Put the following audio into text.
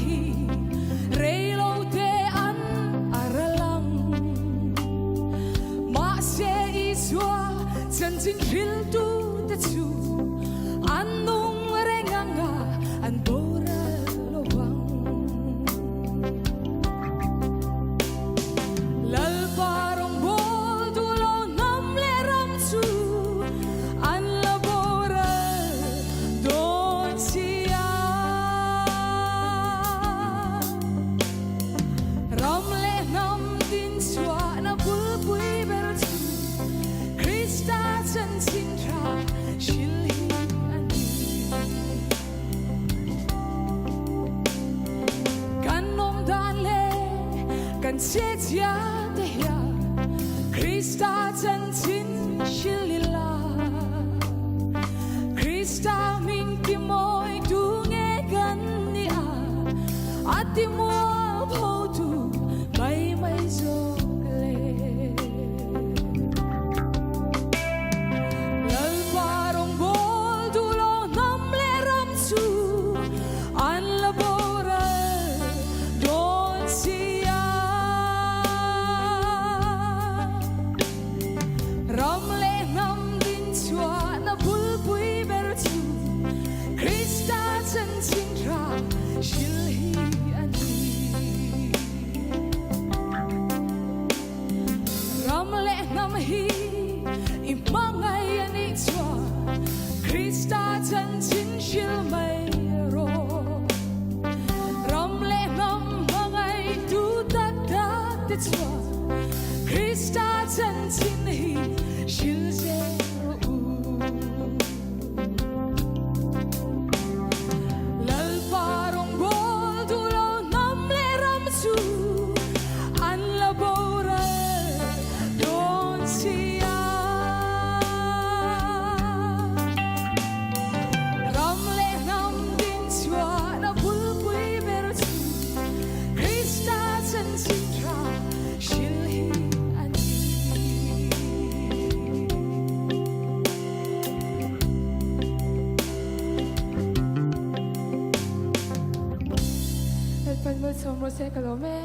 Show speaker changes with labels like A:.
A: hi reilo te an aralang ma se iswa chân chính khil tu te chu anung renganga an bora lowang lal parong bol dulo nam le ram chu an labora don sia ram le nam din chwa na bul pui ber chu Krista chân chính ra shil hi ani kan nom dan le kan che chia te ya Krista chân chính shil la Krista min ki moi tu nge kan ni a ati mo pho tu mai mai zo le lal parong bol dulo nam le ram chu an labora don sia ram le nam din chwa na bul pui ber chu Krista chân chính ra shil hi ani ram le nam hi imangai ani chwa Krista chân chính shil mai ro ram le nam mangai tu ta ta te chwa Krista chân chính hi shil je ro lal parong bol dulo nam le ram chu an labora don sia ram le nam din chwa na bul pui ber chu Krista chân chính ra shil hi ani El pan mo somos se kalome